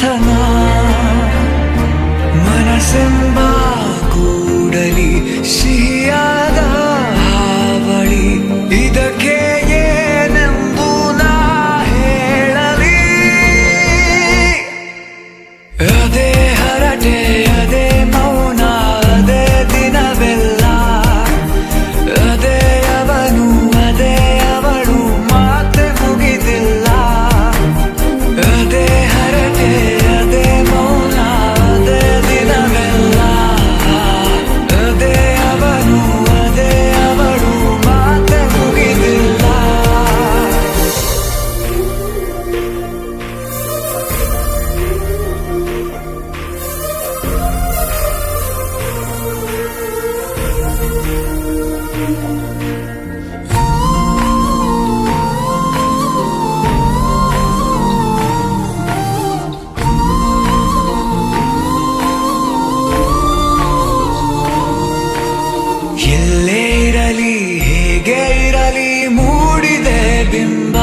ಮಂಥನ ಮನಸ್ಸೆಂಬ ಕೂಡಲಿ ಸಿಹಿಯಾದ ಹಾವಳಿ ಇದಕ್ಕೆ ಏನೆಂದು ನಾ ಹೇಳಲಿ ಅದೇ ಹರಟೆ ಅದೇ ಮೌನ ಅದೇ ದಿನವೆಲ್ಲ ಅದೇ ಅವನು ಅದೇ ಅವಳು ಮಾತೆ ಮುಗಿದಿಲ್ಲ ಅದೇ ಹರಟೆ ಅದೇ ಮೌನ ಅದೇ ದಿನವೆಲ್ಲ ಅದೇ ಅವನು ಅದೇ ಅವಳು ಮಾತೆ ಮುಗಿದಿಲ್ಲ ಎಲ್ಲೇ ಇರಲಿ ಹೇಗೆ ಇರಲಿ ಮೂಡಿದೆ ಬಿಂಬ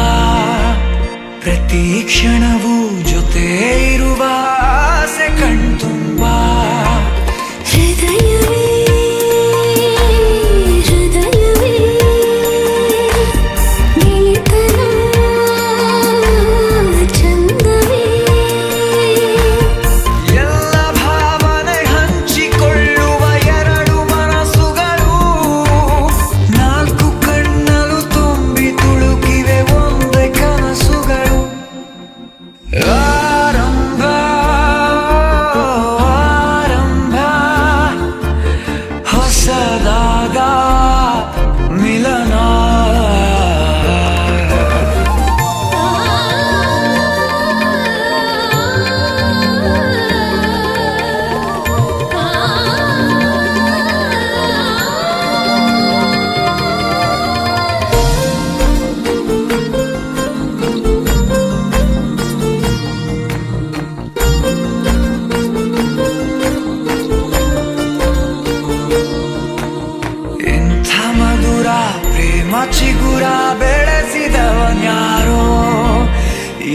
ಪ್ರತಿ ಕ್ಷಣವೂ ಜೊತೆ ಇರುವ ಆಸೆ ಕಣ್ತುಂಬ ಹೃದಯವೇ ಹೃದಯವೇ ಗೆಳೆತನ ಚಂದವೇ ಎಲ್ಲ ಭಾವನೆ ಹಂಚಿಕೊಳ್ಳುವ ಎರಡು ಮನಸ್ಸುಗಳು ನಾಲ್ಕು ಕಣ್ಣಲು ತುಂಬಿ ತುಳುಕಿವೆ ಒಂದೇ ಕನಸುಗಳು ಆರಂಭ ಆರಂಭ ಹೊಸದಾದ ಮಿಲನ ಇಂಥ ಮಧುರ ಪ್ರೇಮ ಚಿಗುರ ಬೆಳೆಸಿದವನ್ಯಾರೋ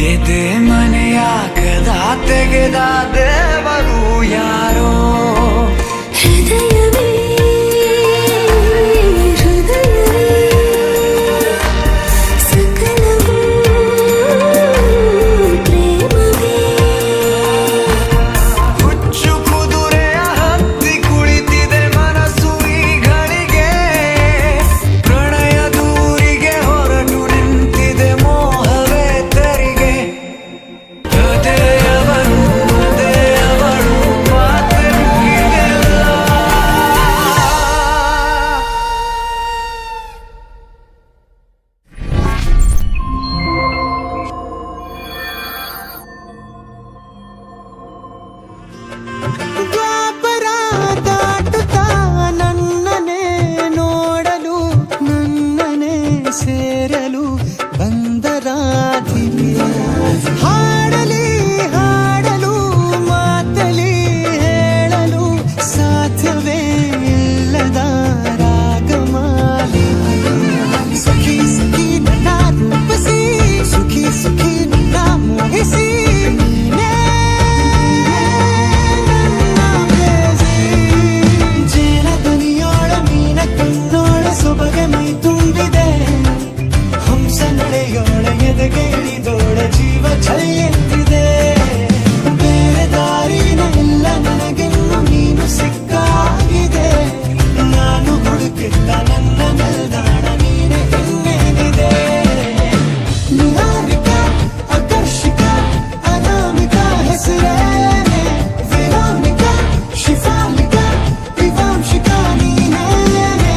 ಎದೆ ಮನೆಯ ಕದ ತೆಗೆದ ದೇವರು ಯಾರೋ ಹೃದಯವೇ ಹೃದಯವೇ ಸಕಲವೂ ಪ್ರೇಮವೇ ಹುಚ್ಚು ಕುದುರೆಯ ಹತ್ತಿ ಕುಳಿತಿದೆ ಮನಸ್ಸು ಈಗಳಿಗೆ ಪ್ರಣಯ ದೂರಿಗೆ ಹೊರಟು ನಿಂತಿದೆ ಮೋಹವೇ ತೆರಿಗೆ ಅದೇ ಅವನು ಅದೇ ಅವಳು ಮಾತೆ ಮುಗಿದಿಲ್ಲ ದ್ವಾಪರ ದಾಟುತ್ತಾ ನನ್ನನೆ ನೋಡಲು ನನ್ನನೆ ಸೇರಲು ಬಂದರಾಧಿಗೆ ಹಾಡಲಿ ಹಾಡಲು ಮಾತಲಿ ಹೇಳಲು ಸಾಧ್ಯವೇ ಇಲ್ಲದ ರಾಗಮಾಲಿಕೆ ಸಖಿ ಸಖಿ ನನ್ನ ರೂಪಿಸಿ ಸುಖಿ ಸುಖಿ ನನ್ನ ಮೋಹಿಸಿ ನೀನೇ ಜೇನದನಿಯೋಳ ಮೀನ ಕಣ್ಣೋಳ ಸೊಬಗೆ ಮೈ ತುಂಬಿದೆ ಹಂಸ ನಡೆಯೋಳ ಎದೆಗೆ ಇಳಿದೋಳ ಜೀವ ಛೈ ಎಂದಿದೆ ಬೇರೆ ದಾರಿನ ಇಲ್ಲ ನನಗೆನ್ನು ನೀನು ಸಿಕ್ಕಾಗಿದೆ ನಾನು ಹುಡುಕಿದ್ದ ನನ್ನ ನಿಲ್ದಾಣ ನೀನೆ ಇನ್ನೇನಿದೆ ನಿಹಾರಿಕ ಆಕರ್ಷಿಕ ಅನಾಮಿಕ ಹೆಸರೇನೆ ವೆರೋನಿಕ ಶಿಫಾಲಿಕ ವಿವಾಂಶಿಕ ನೀನೇನೆ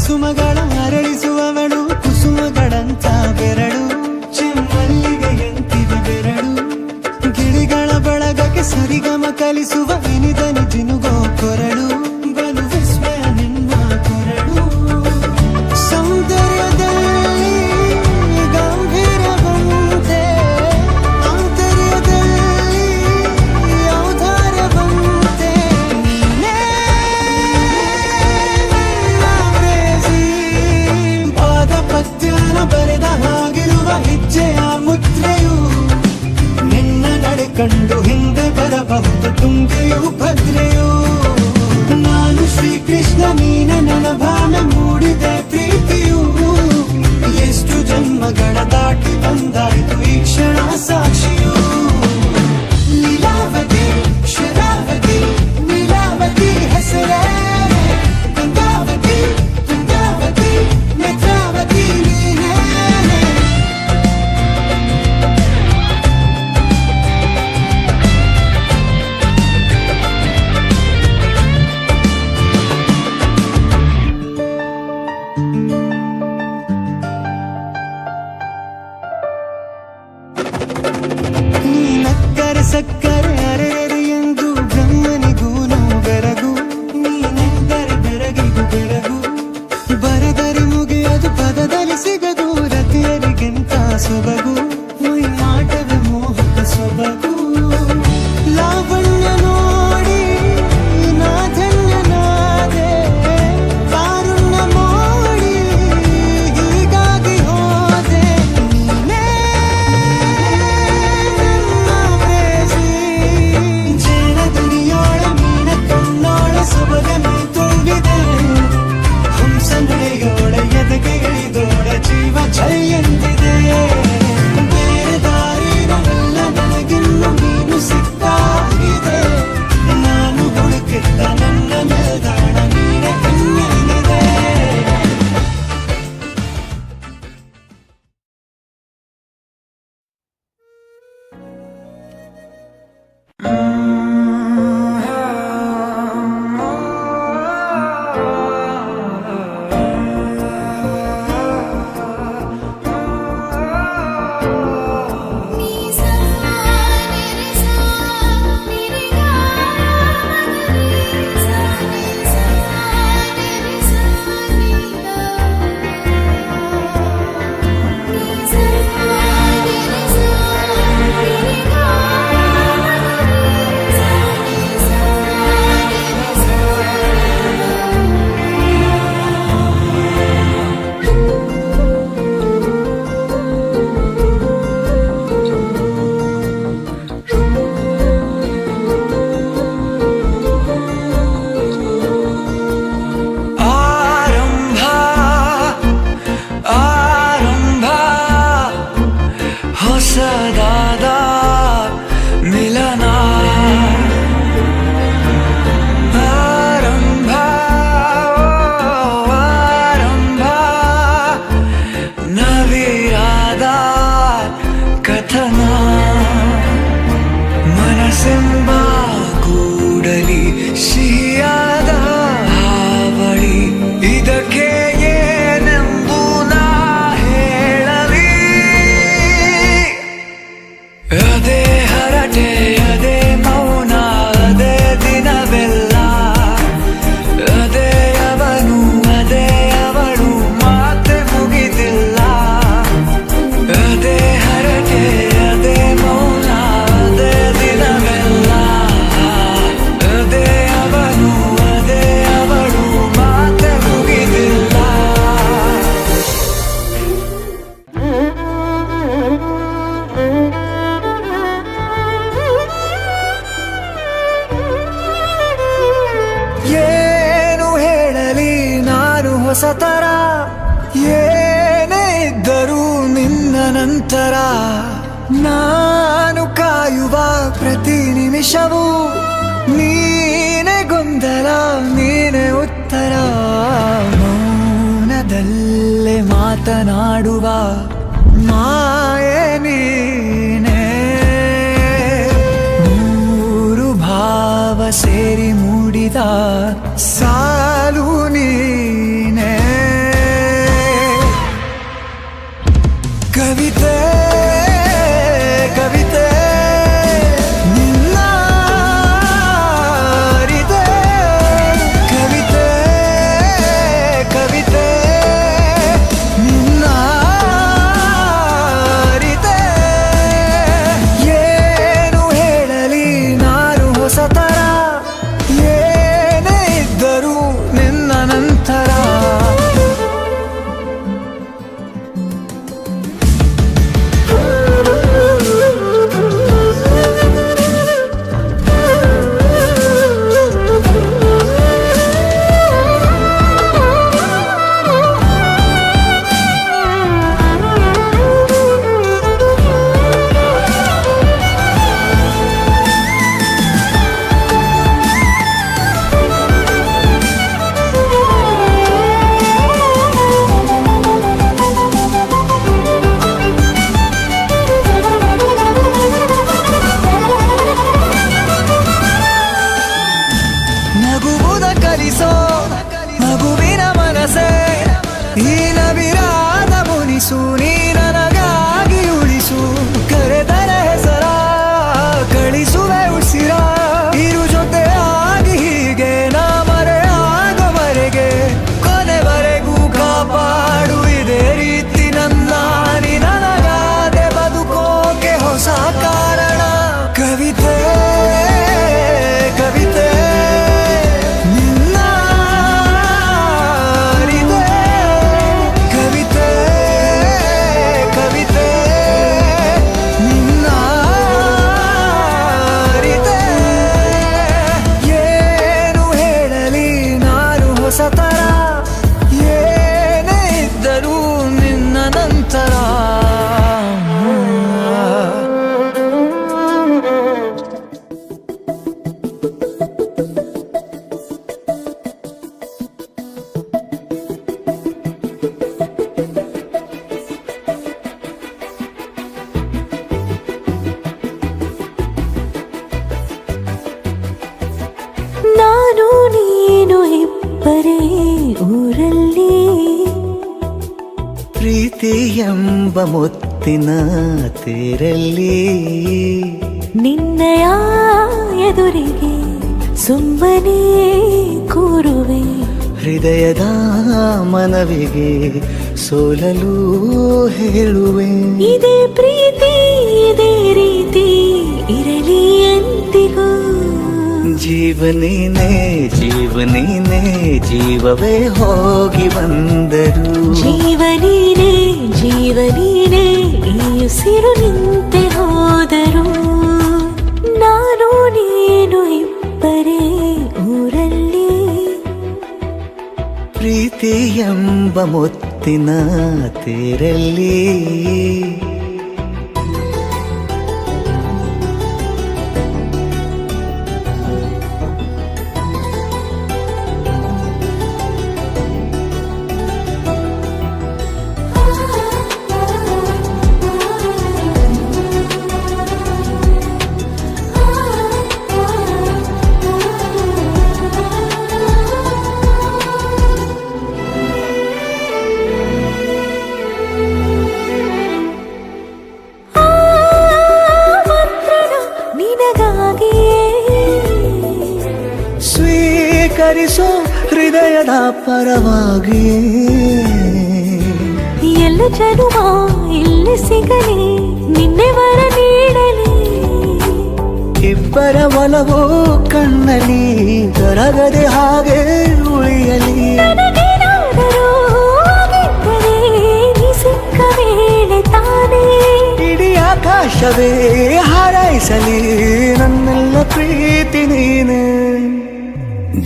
ಸುಮಗಳ ಅರಳಿಸುವವಳು ಕುಸುಮಗಳಂತ ಕಲಿಸುವ ಇನಿದನಿ ಜಿನುಗೋ ಕೊರಳು ಬಲು ವಿಸ್ಮಯ ನಿನ್ನ ಕೊರಳು ಸೌಂದರ್ಯದಲ್ಲಿ ಗಂಭೀರವಂತೆ ಆಂತರ್ಯದಲ್ಲಿ ಔದಾರ್ಯವಂತೆ ನೀನೇ ನನ್ನ ಪ್ರೇಯಸಿ. ಪಾದ ಪದ್ಯನ ಬರೆದ ಹಾಗಿರುವ ಹೆಜ್ಜೆಯ ಮುದ್ರೆಯು ನಿನ್ನ ನಡೆ ಕಂಡು ಹಿಂದೆ ಬರಬಹುದು ತುಂಗೆಯು ಭದ್ರೆಯು. ನಾನು ಶ್ರೀಕೃಷ್ಣ ನೀನೆ ನನ್ನ ಭಾವ ಮೂಡಿದೆ ಪ್ರೀತಿಯು. ಎಷ್ಟು ಜನ್ಮಗಳ ದಾಟಿ ಬಂದಾಯಿತು ಈ ಕ್ಷಣ ಸಾಕ್ಷಿಯು. ಲೀಲಾವತಿ ಶರಾವತಿ ನೀಲಾವತಿ ಹೆಸರೇ ಗಂಗಾವತಿ ತುಂಗಾವತಿ ನೇತ್ರಾವತಿ ನೀನೇ. ನೀನಕ್ಕರೆ ಸಕ್ಕರೆ ಅರೆರೆ ಎಂದು ಬ್ರಹ್ಮನಿಗೂ ಬೆರಗು. ನೀನೆಂದರೆ ಬೆರಗಿಗೂ ಬೆರಗು ಬರೆದರೆ ಮುಗಿಯದು ಪದದಲ್ಲಿ ಸಿಗದು. ರತಿಯರಿಗೆಂತ ಸೊಬಗು ಮೈ ಮಾಟವೇ ಮೋಹಕ ಸೊಬಗು. ಲಾವಣ್ಯ ನೋಡಿ ನಾ ಧನ್ಯನಾದೆ ಕಾರುಣ್ಯ ಮೋಡಿ ಹೀಗಾಗಿ ಹೋದೆ. ನೀನೇ ನನ್ನ ಪ್ರೇಯಸಿ. ಜೇನ ದುನಿಯೋಳ ಮೀನ ಕಣ್ಣೋಳ ಸೊಬಗ ಮೈ ತುಂಬಿದೆ. ಹಂಸ ನಡೆಯೋಳ ಎದೆಗೆ ಇಳಿದೋಳ ಜೀವ ಛೈ ಎಂದಿದೆ. ಬೇರೆ ದಾರಿನವೆಲ್ಲ ನನಗಿನ್ನು ನೀನು ಸಿಕ್ಕಾಗಿದೆ. ನಾನು ಹುಡುಕಿದ್ದ ನನ್ನ ನಿಲ್ದಾಣ ನೀನೆ ಕಣ್ಣಲ್ಲಿದೆ. ಆರಂಭ ಆರಂಭ ಹೊಸದಾದ ಮಿಲನ. ಆರಂಭ ಆರಂಭ ನವಿರಾದ ಕಥನ. ಮನಸ್ಸೆಂಬ ಕೂಡಲಿ ಸಿಹಿಯಾದ ಹಾವಳಿ. ಇದಕ್ಕೆ ಏನೆಂದು ನಾ ಹೇಳಲಿ. ಅದೇ ಹರಟೆ ಅದೇ ಮೌನ ಅದೇ ದಿನವೆಲ್ಲ. ಅದೇ ಅವನು ಅದೇ ಅವಳು ಮಾತೆ ಮುಗಿದಿಲ್ಲ. ಅದೇ ಹರಟೆ ಅದೇ ಮೌನ ಅದೇ ದಿನವೆಲ್ಲ. ಅದೇ ಅವನು ಅದೇ ಅವಳು ಮಾತೆ ಮುಗಿದಿಲ್ಲ. ಏನು ಹೇಳಲಿ ನಾನು ಹೊಸತರ. ಏನೇ ಇದ್ದರೂ ನಿನ್ನ ನಂತರ ನಾನು ಕಾಯುವ ಪ್ರತಿ ನಿಮಿಷವೂ ನೀನೆ ಗೊಂದಲ ನೀನೆ ಉತ್ತರ. ಮೌನದಲ್ಲೇ ಮಾತನಾಡುವ ಮಾಯೆ ನೀನೆ. ಮೂರು ಭಾವ ಸೇರಿ ಮೂಡಿದ ಸಾಲು ನೀನೆ. ಕವಿತೆ ಕವಿತೆ ನಿನ್ನ ಈ ನವಿರಾದ ಮುನಿಸು ನೀ ನನಗಾಗಿ ಉಳಿಸು ಕರೆದರೆ ಹೆಸರ ಕಳಿಸುವೆ ಉಸಿರ ಇರು ಜೊತೆಯಾಗಿ ಹೀಗೆ ನಾ ಮರೆಯಾಗವರೆಗೆ ಕೊನೆವರೆಗೂ ಕಾಪಾಡು ಇದೇ ರೀತಿ ನನ್ನ ನೀ ನನಗಾದೆ ಬದುಕೋಕೆ ಹೊಸ ಕಾರಣ ಕವಿತೆ ಕವಿತೆ ನಿನ್ನ ಅರಿತೆ ಕವಿತೆ ಕವಿತೆ ನಿನ್ನ ಅರಿತೆ ಏನು ಹೇಳಲಿ ನಾನು ಹೊಸತರ ಏನೇ ಇದ್ದರೂ ನಿನ್ನ ನಂತರ ನಾನು ನೀನು ಇಬ್ಬರೇ ಊರಲ್ಲಿ ಪ್ರೀತಿ ಎಂಬ ಮುತ್ತಿನ ತೇರಲ್ಲಿ ನಿನ್ನಯ ಎದುರಿಗೆ ಸುಮ್ಮನೆ ಕೂರುವೆ ಹೃದಯದ ಮನವಿಗೆ ಸೋಲಲು ಹೇಳುವೆ ಇದೇ ಪ್ರೀತಿ ಇದೇ ರೀತಿ ಇರಲಿ ಎಂದಿಗೂ ಜೀವನೇನೆ ಜೀವನೇನೆ ಜೀವವೇ ಹೋಗಿ ಬಂದರು ಜೀವನೀನೇ ಜೀವನೀನೇ ಈ ಉಸಿರು ನಿಂತೆ ಹೋದರು ನಾನು ನೀನು ಇಬ್ಬರೇ ಊರಲ್ಲಿ ಪ್ರೀತಿ ಎಂಬ ಮುತ್ತಿನ ತೇರಲ್ಲಿ ಮಂತ್ರಣ ನಿನಗಾಗಿಯೇ ಸ್ವೀಕರಿಸೋ ಹೃದಯದ ಪರವಾಗಿಯೇ ಎಲ್ಲ ಜನುಮ ಇಲ್ಲಿ ಸಿಗಲಿ ನಿನ್ನೆ ವರ ನೀಡಲಿ ಇಬ್ಬರ ಒಲವು ಕಣ್ಣಲ್ಲಿ ಕರಗದೆ ಹಾಗೆ ಉಳಿಯಲಿ ನನಗೇನಾದರೂ ಆಗಿದ್ದರೆ ನೀ ಸಿಕ್ಕ ವೇಳೆ ತಾನೇ ಇಡೀ ಆಕಾಶವೇ ಹಾರೈಸಲಿ ನನ್ನೆಲ್ಲ ಪ್ರೀತಿ ನೀನೆ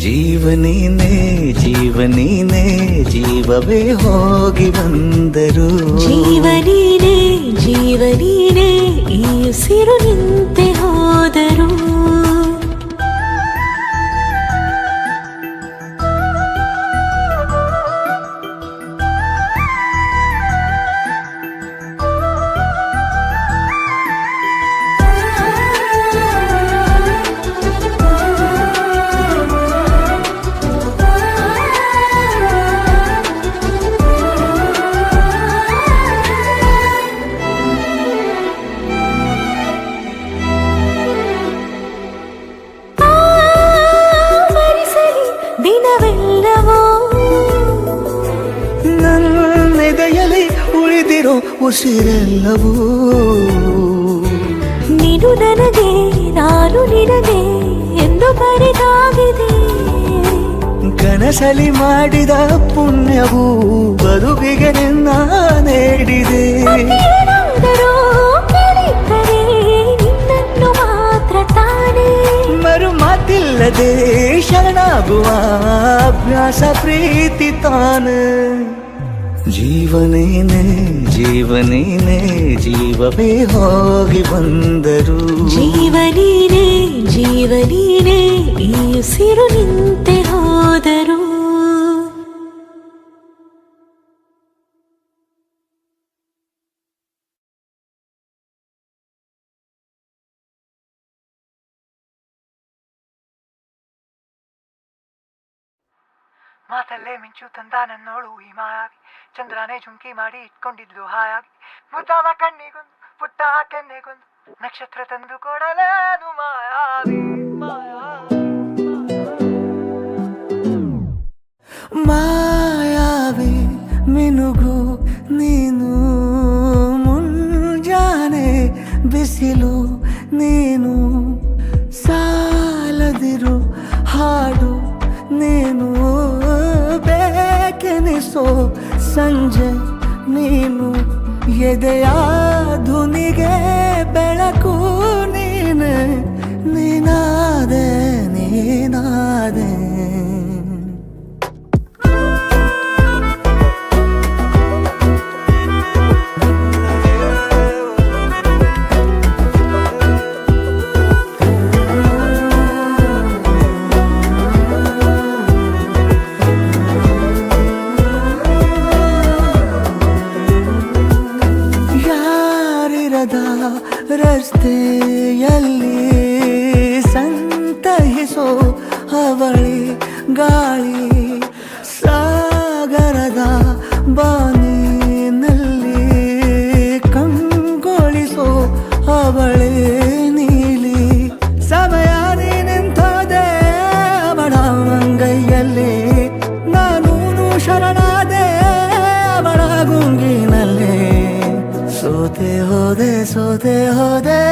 ಜೀವನೇನೆ ಜೀವನೇನೆ ಜೀವವೇ ಹೋಗಿ ಬಂದರು ಜೀವನೀನೇ ಜೀವನೀನೇ ಈ ಉಸಿರು ನಿಂತೆ ಹೋದರು ದಿನವೆಲ್ಲವೋ ನನ್ನೆದೆಯಲ್ಲಿ ಉಳಿದಿರೋ ಉಸಿರೆಲ್ಲವೂ ನೀನು ನನಗೆ ನಾನು ನಿನಗೆ ಎಂದು ಬರೆದಾಗಿದೆ ಕನಸಲಿ ಮಾಡಿದ ಪುಣ್ಯವು ಬದುಕಿಗೆ ನಿನ್ನ ನೀಡಿದೆ ಏನಾದರೂ ಕೇಳಿದ್ದರೆ ನಿನ್ನನ್ನು ಮಾತ್ರ ತಾನೇ ಮರು ಮಾತಿಲ್ಲದೆ ಶರಣಾಗುವ ಅಭ್ಯಾಸ ಪ್ರೀತಿ ತಾನು ಜೀವನೇನೆ ಜೀವನೇನೆ ಜೀವವೇ ಹೋಗಿ ಬಂದರು ಜೀವನೀನೇ ಜೀವನೀನೇ ಈ ಉಸಿರು ನಿಂತೆ ಹೋದರು ಮಾತಲ್ಲೇ ಮಿಂಚು ತಂದ ನನ್ನೋಳು ಈ ಮಾವಿ ಚಂದ್ರನೇ ಜುಂಕಿ ಮಾಡಿ ಇಟ್ಕೊಂಡಿದ್ಲು ಹಾಯಾಗಿ ಮುದ್ದಾದ ಕಣ್ಣಿಗೊಂದು ಪುಟ್ಟ ಕೆನ್ನೆಗೊಂದು ನಕ್ಷತ್ರ ತಂದು ಕೊಡಲೇನು ಮಾಯಾವಿ ಮಾಯಾವಿ ಮಿನುಗು ನೀನು ಮುಂಜಾನೆ ಬಿಸಿಲು ನೀನು ಸಾಲದಿರು ಹಾಡು ನೀನು ಬೇಕೆನಿಸೋ ಸಂಜೆ ನೀನು ಎದೆಯ ಧುನಿಗೆ ಬೆಳಕು ನೀನೆ ನೀನಾದೆ ನೀನಾದೆ ರಸ್ತೆಯಲ್ಲಿ ಸಂತಹಿಸೋ ಅವಳಿ ಗಾಳಿ ಸಾಗರದ ಬಾನಿನಲ್ಲಿ ಕಂಗೊಳಿಸೋ ಅವಳೆ ನೀಲಿ ಸಮಯ ನಿಂತದೆ ಅವಳ ಅಂಗೈಯಲ್ಲಿ ನಾನು ಶರಣಾದೆ ಅವಳ ಗುಂಗಿನಲ್ಲಿ ಸೋತೆ ಹೋದೆ ಸೋತೆ ಹೋದೆ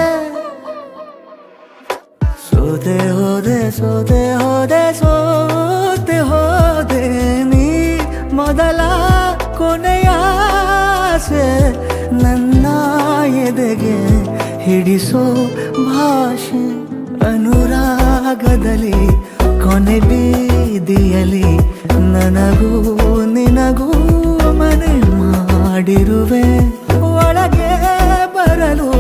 ಸೋತೆ ಹೋದೆ ಸೋತೆ ಹೋದೆ ಸೋತೆ ಹೋದೆ ನೀ ಮೊದಲ ಕೊನೆಯ ಆಸೆ ನನ್ನ ಎದೆಗೆ ಹಿಡಿಸೋ ಭಾಷೆ ಅನುರಾಗದಲ್ಲಿ ಕೊನೆ ಬೀದಿಯಲ್ಲಿ ನನಗೂ ನಿನಗೂ ಮನೆ ಮಾಡಿರುವೆ ಒಳಗೆ ಬರಲು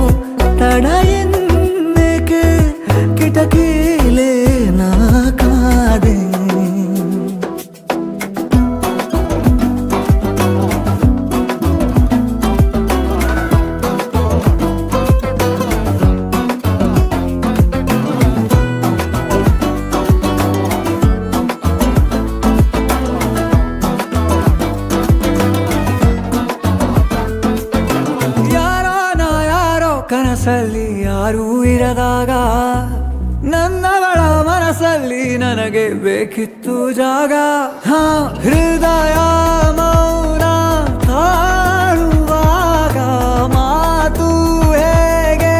ತಡ ಎನ್ನಕ್ಕೆ ಕಿಟಕಿಲೇ ನಾ ಕಾದೆ ಕನಸಲ್ಲಿ ಯಾರೂ ಇರದಾಗ ನನ್ನವಳ ಮನಸ್ಸಲ್ಲಿ ನನಗೆ ಬೇಕಿತ್ತು ಜಾಗ ಹೃದಯ ಮೌನ ತಾಳುವಾಗ ಮಾತು ಹೇಗೆ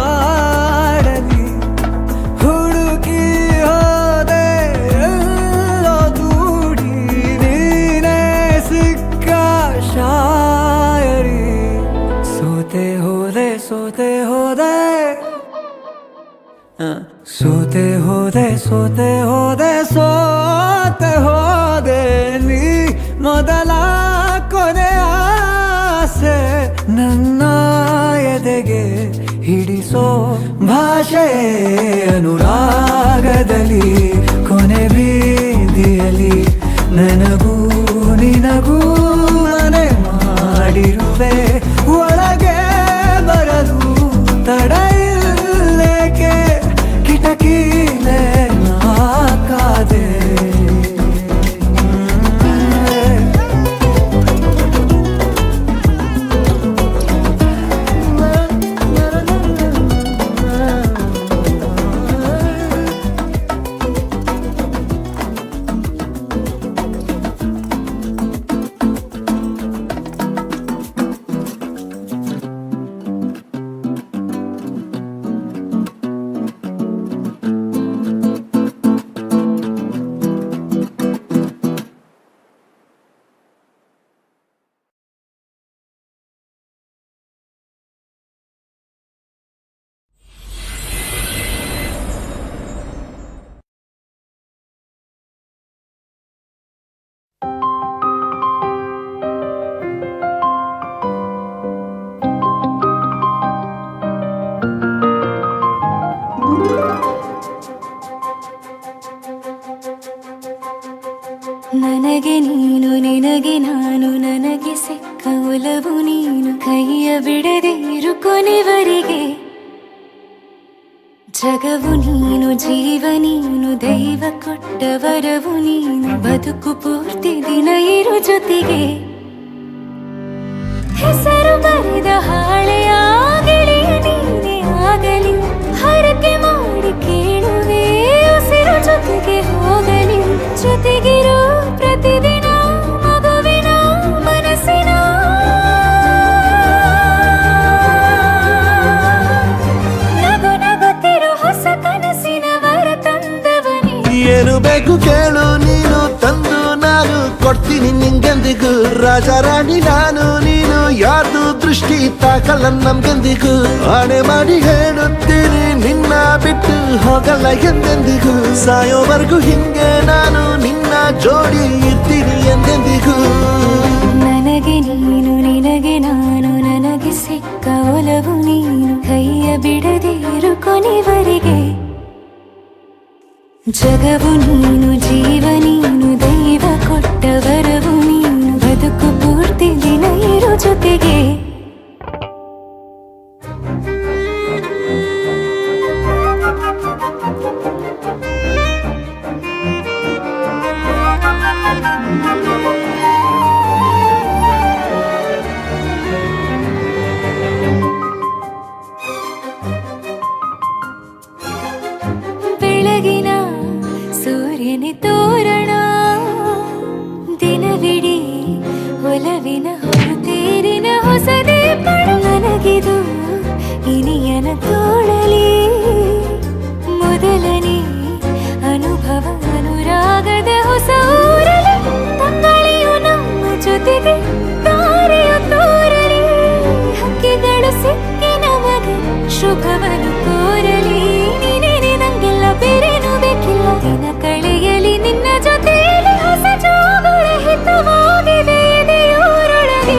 ಆಡಲಿ ಹುಡುಕಿ ಹೋದೆ ಎಲ್ಲೋ ದೂಡಿ ನೀನೇ ಸಿಕ್ಕ ಶಾಯರಿ ಸೋತೆ ಹೋದೆ ಸೋತೆ ಹೋದೆ ಸೋತೆ ಹೋದೆ ಸೋತೆ ಹೋದೆ ಸೋತೆ ಹೋದೆ ನೀ ಮೊದಲ ಕೊನೆ ಆಸೆ ನನ್ನ ಎದೆಗೆ ಹಿಡಿಸೋ ಭಾಷೆ ಅನುರಾಗದಲ್ಲಿ ಕೊನೆ ಬೀದಿಯಲ್ಲಿ ನನಗೂ ನಿನಗೂ ಮನೆ ಮಾಡಿರುವೆ ಒಳಗೆ ಬರಲು ತಡ ಇಲ್ಲೇಕೆ ಕಿಟಕಿಲೇ ನಾ ಕಾದೆ ನನಗೆ ನೀನು ನಿನಗೆ ನಾನು ನನಗೆ ಸಿಕ್ಕ ಒಲವು ನೀನು ಕೈಯ ಬಿಡದೆ ಇರು ಕೊನೆವರೆಗೆ ಜಗವು ನೀನು ಜೀವ ನೀನು ದೈವ ಕೊಟ್ಟ ವರವು ನೀನು ಬದುಕು ಪೂರ್ತಿ ದಿನ ಇರು ಜೊತೆಗೆ ಏನು ಬೇಕು ಕೇಳು ನೀನು ತಂದು ನಾನು ಕೊಡ್ತೀನಿ ನಿಂಗೆಂದಿಗೂ ರಾಜ ರಾಣಿ ನಾನು ನೀನು ಯಾರ್ದು ದೃಷ್ಟಿ ತಾಕಲ್ಲ ನಮ್ಗೆಂದಿಗೂ ಆಣೆ ಮಾಡಿ ಹೇಳುತ್ತೀನಿ ನಿನ್ನ ಬಿಟ್ಟು ಹೋಗಲ್ಲ ಎಂದೆಂದಿಗೂ ಸಾಯೋವರೆಗೂ ಹಿಂಗೆ ನಾನು ನಿನ್ನ ಜೋಡಿ ಇರ್ತೀನಿ ಎಂದೆಂದಿಗೂ ನನಗೆ ನೀನು ನಿನಗೆ ನಾನು ನನಗೆ ಸಿಕ್ಕ ಒಲವು ನೀನು ಕೈಯ ಬಿಡದೆ ಇರು ಕೊನೆವರೆಗೆ ಜಗವು ನೀನು ಜೀವ ನೀನು ದೈವ ಕೊಟ್ಟ ವರವು ನೀನು ಬದುಕು ಪೂರ್ತಿ ದಿನ ಇರು ಜೊತೆಗೆ ಬೆಳಗಿನ ಸೂರ್ಯನ ತೋರಣ ದಿನವಿಡೀ ಒಲವಿನ ಹೊರತೇರಿನ ಹೊಸದೇ ಪಡ ನನಗಿದು ಇನಿಯನ ತೋಳಲಿ ಮೊದಲನೇ ಅನುಭವ ಅನುರಾಗದ ಹೊಸ ಊರಲಿ ತಂಗಳಿಯು ನಮ್ಮ ಜೊತೆಗೆ ತಾರೆಯು ತೋರಲಿ ಹಕ್ಕಿಗಳು ಸಿಕ್ಕಿ ನಮಗೆ ಶುಭವನ್ನು ಕೋರಲಿ ಬೇರೇನು ಬೇಕಿಲ್ಲ ದಿನ ಕಳೆಯಲಿ ನಿನ್ನ ಜೊತೆಯಲ್ಲಿ ಹೊಸ ಜೋಗುಳ ಹಿತವಾಗಿದೆ ಎದೆಯೂರೊಳಗೆ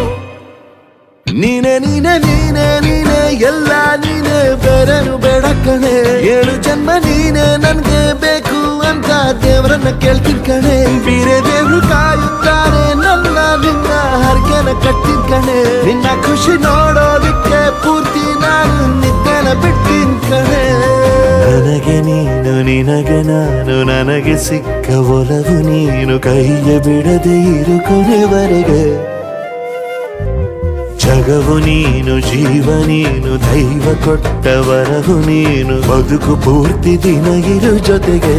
ನೀನೆ ನೀನೆ ನೀನೆ ನೀನೆ ಎಲ್ಲ ನೀನೆ ಬೇರೆನು ಬೇಡ ಕಣೆ 7 ಜನ್ಮ ನೀನೆ ನನ್ಗೆ ಬೇಕು ಅಂತ ದೇವರನ್ನ ಕೇಳ್ತೀನಿ ಕಣೆ ಬೇರೆ ದೇವ್ರು ಕಾಯುತ್ತಾರೆ ನನ್ನ ನಿನ್ನ ಹರಕೆನ ಕಟ್ಟಿನ ಕಣೆ ನಿನ್ನ ಖುಷಿ ನೋಡೋದಿಕ್ಕೆ ಪೂರ್ತಿ ನಾನು ನಿದ್ದೆನ ಬಿಟ್ಟಿನ್ ಕಣೆ ನನಗೆ ನೀನು ನಿನಗೆ ನಾನು ನನಗೆ ಸಿಕ್ಕ ಒಲವು ನೀನು ಕೈಯ ಬಿಡದೆ ಇರು ಕೊನೆವರೆಗೆ ಜಗವು ನೀನು ಜೀವ ನೀನು ದೈವ ಕೊಟ್ಟ ವರವು ನೀನು ಬದುಕು ಪೂರ್ತಿ ದಿನ ಇರು ಜೊತೆಗೆ